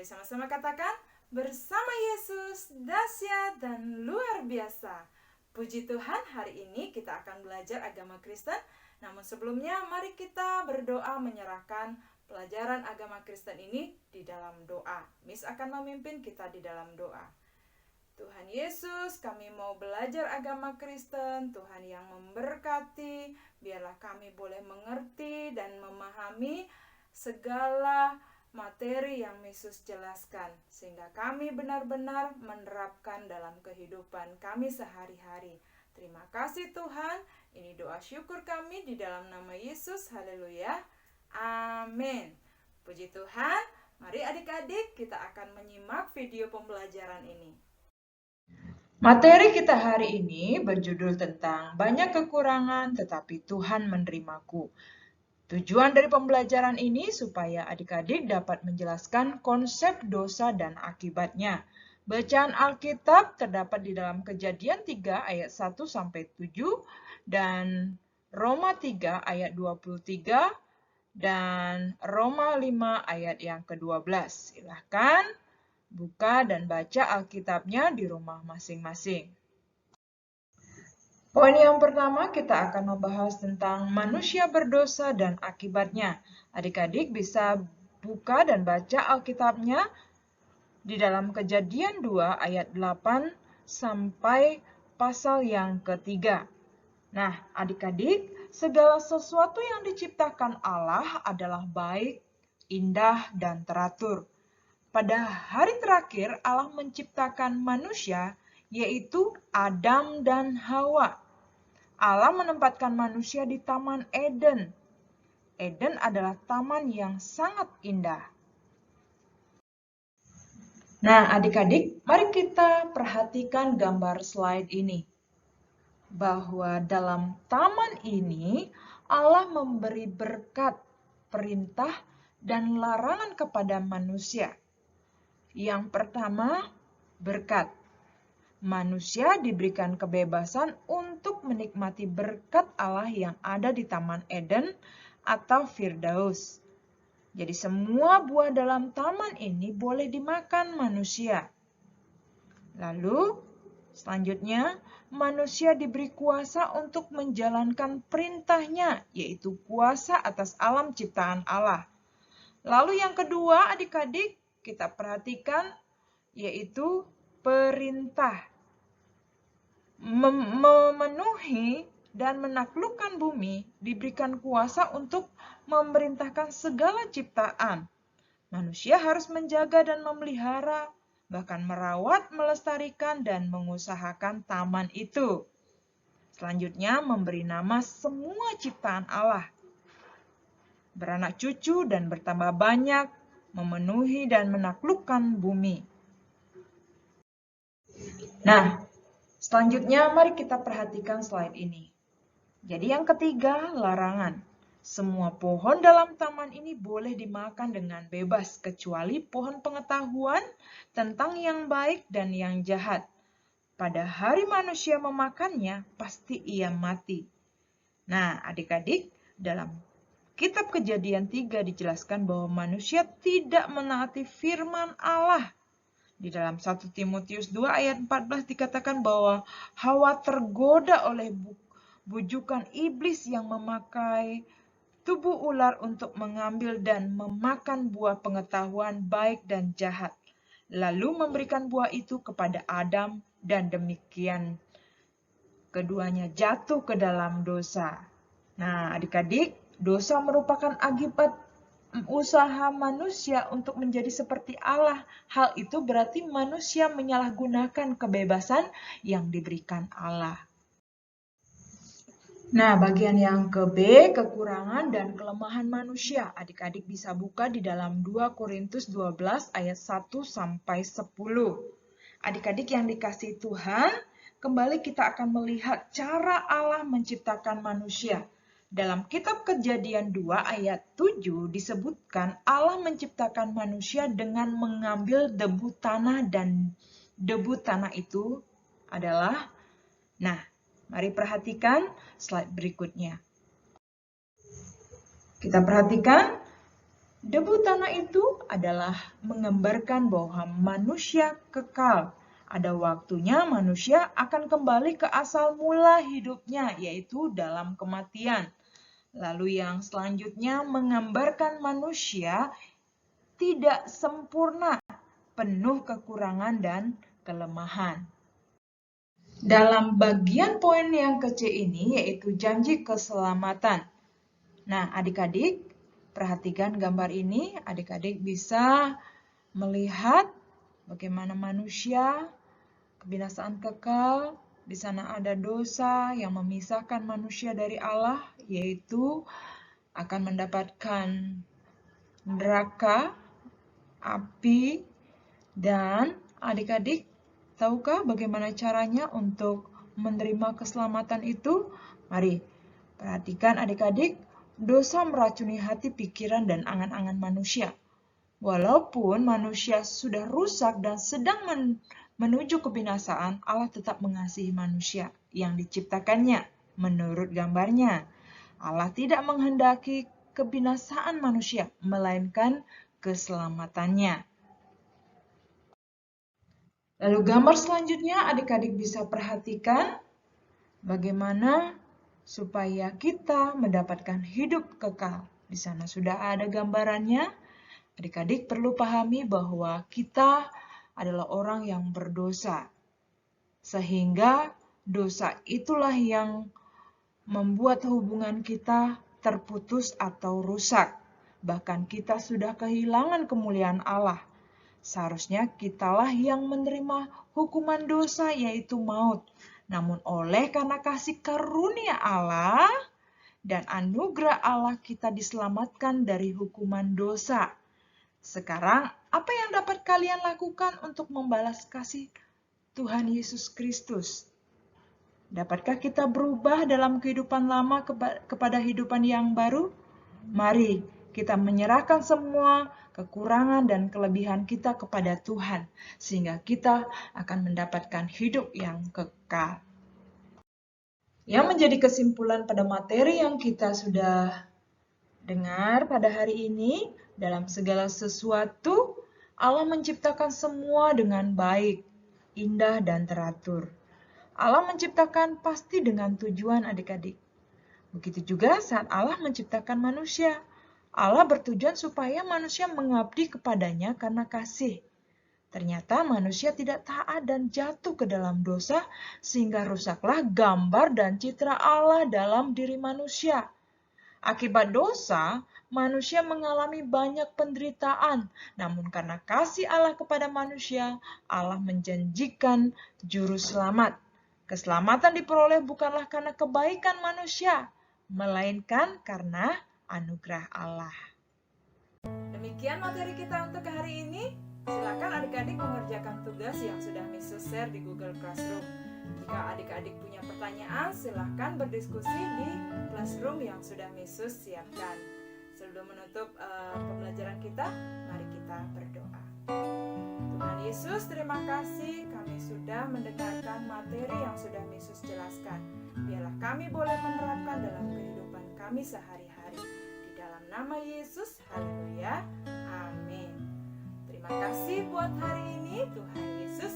Mari sama-sama katakan, bersama Yesus dahsyat dan luar biasa. Puji Tuhan, hari ini kita akan belajar agama Kristen. Namun sebelumnya mari kita berdoa menyerahkan pelajaran agama Kristen ini di dalam doa. Miss akan memimpin kita di dalam doa. Tuhan Yesus, kami mau belajar agama Kristen. Tuhan yang memberkati, biarlah kami boleh mengerti dan memahami segala materi yang Yesus jelaskan, sehingga kami benar-benar menerapkan dalam kehidupan kami sehari-hari. Terima kasih Tuhan, ini doa syukur kami di dalam nama Yesus, haleluya, amin. Puji Tuhan, mari adik-adik kita akan menyimak video pembelajaran ini. Materi kita hari ini berjudul tentang banyak kekurangan tetapi Tuhan menerimaku. Tujuan dari pembelajaran ini supaya adik-adik dapat menjelaskan konsep dosa dan akibatnya. Bacaan Alkitab terdapat di dalam Kejadian 3 ayat 1-7 dan Roma 3 ayat 23 dan Roma 5 ayat yang ke-12. Silahkan buka dan baca Alkitabnya di rumah masing-masing. Poin yang pertama, kita akan membahas tentang manusia berdosa dan akibatnya. Adik-adik bisa buka dan baca Alkitabnya di dalam Kejadian 2 ayat 8 sampai pasal yang ketiga. Nah, adik-adik, segala sesuatu yang diciptakan Allah adalah baik, indah, dan teratur. Pada hari terakhir, Allah menciptakan manusia, yaitu Adam dan Hawa. Allah menempatkan manusia di Taman Eden. Eden adalah taman yang sangat indah. Nah, adik-adik, mari kita perhatikan gambar slide ini. Bahwa dalam taman ini, Allah memberi berkat, perintah, dan larangan kepada manusia. Yang pertama, berkat. Manusia diberikan kebebasan untuk menikmati berkat Allah yang ada di Taman Eden atau Firdaus. Jadi semua buah dalam taman ini boleh dimakan manusia. Lalu selanjutnya manusia diberi kuasa untuk menjalankan perintahnya, yaitu kuasa atas alam ciptaan Allah. Lalu yang kedua adik-adik kita perhatikan yaitu perintah. Memenuhi dan menaklukkan bumi diberikan kuasa untuk memerintahkan segala ciptaan. Manusia harus menjaga dan memelihara, bahkan merawat, melestarikan, dan mengusahakan taman itu. Selanjutnya, memberi nama semua ciptaan Allah. Beranak cucu dan bertambah banyak, memenuhi dan menaklukkan bumi. Nah, selanjutnya mari kita perhatikan slide ini. Jadi yang ketiga, larangan. Semua pohon dalam taman ini boleh dimakan dengan bebas, kecuali pohon pengetahuan tentang yang baik dan yang jahat. Pada hari manusia memakannya, pasti ia mati. Nah, adik-adik, dalam Kitab Kejadian 3 dijelaskan bahwa manusia tidak menaati firman Allah. Di dalam 1 Timotius 2 ayat 14 dikatakan bahwa Hawa tergoda oleh bujukan iblis yang memakai tubuh ular untuk mengambil dan memakan buah pengetahuan baik dan jahat. Lalu memberikan buah itu kepada Adam dan demikian keduanya jatuh ke dalam dosa. Nah, adik-adik, dosa merupakan akibat usaha manusia untuk menjadi seperti Allah. Hal itu berarti manusia menyalahgunakan kebebasan yang diberikan Allah. Nah, bagian yang ke B, kekurangan dan kelemahan manusia. Adik-adik bisa buka di dalam 2 Korintus 12 ayat 1-10. Adik-adik yang dikasihi Tuhan, kembali kita akan melihat cara Allah menciptakan manusia. Dalam kitab Kejadian 2 ayat 7 disebutkan Allah menciptakan manusia dengan mengambil debu tanah dan debu tanah itu adalah, nah, mari perhatikan slide berikutnya. Kita perhatikan Debu tanah itu adalah menggambarkan bahwa manusia kekal. Ada waktunya manusia akan kembali ke asal mula hidupnya, yaitu dalam kematian. Lalu yang selanjutnya menggambarkan manusia tidak sempurna, penuh kekurangan dan kelemahan. Dalam bagian poin yang kecil ini yaitu janji keselamatan. Nah, adik-adik, perhatikan gambar ini, adik-adik bisa melihat bagaimana manusia, kebinasaan kekal, di sana ada dosa yang memisahkan manusia dari Allah, yaitu akan mendapatkan neraka, api, dan adik-adik, tahukah bagaimana caranya untuk menerima keselamatan itu? Mari, perhatikan adik-adik, dosa meracuni hati, pikiran, dan angan-angan manusia. Walaupun manusia sudah rusak dan sedang menuju kebinasaan, Allah tetap mengasihi manusia yang diciptakannya menurut gambarnya. Allah tidak menghendaki kebinasaan manusia, melainkan keselamatannya. Lalu gambar selanjutnya adik-adik bisa perhatikan bagaimana supaya kita mendapatkan hidup kekal. Di sana sudah ada gambarannya. Adik-adik perlu pahami bahwa kita adalah orang yang berdosa. Sehingga dosa itulah yang membuat hubungan kita terputus atau rusak. Bahkan kita sudah kehilangan kemuliaan Allah. Seharusnya kitalah yang menerima hukuman dosa yaitu maut. Namun karena kasih karunia Allah dan anugerah Allah kita diselamatkan dari hukuman dosa. Sekarang, apa yang dapat kalian lakukan untuk membalas kasih Tuhan Yesus Kristus? Dapatkah kita berubah dalam kehidupan lama kepada kehidupan yang baru? Mari kita menyerahkan semua kekurangan dan kelebihan kita kepada Tuhan, sehingga kita akan mendapatkan hidup yang kekal. Yang menjadi kesimpulan pada materi yang kita sudah dengar pada hari ini, dalam segala sesuatu, Allah menciptakan semua dengan baik, indah, dan teratur. Allah menciptakan pasti dengan tujuan adik-adik. Begitu juga saat Allah menciptakan manusia. Allah bertujuan supaya manusia mengabdi kepadanya karena kasih. Ternyata manusia tidak taat dan jatuh ke dalam dosa, sehingga rusaklah gambar dan citra Allah dalam diri manusia. Akibat dosa, manusia mengalami banyak penderitaan. Namun karena kasih Allah kepada manusia, Allah menjanjikan juru selamat. Keselamatan diperoleh bukanlah karena kebaikan manusia, melainkan karena anugerah Allah. Demikian materi kita untuk hari ini. Silakan adik-adik mengerjakan tugas yang sudah Miss share di Google Classroom. Jika adik-adik punya pertanyaan, silakan berdiskusi di Classroom yang sudah Miss siapkan. Sebelum menutup pembelajaran kita, mari kita berdoa. Tuhan Yesus, terima kasih kami sudah mendengarkan materi yang sudah Miss jelaskan. Biarlah kami boleh menerapkan dalam kehidupan kami sehari-hari. Di dalam nama Yesus, haleluya, amin. Terima kasih buat hari ini, Tuhan Yesus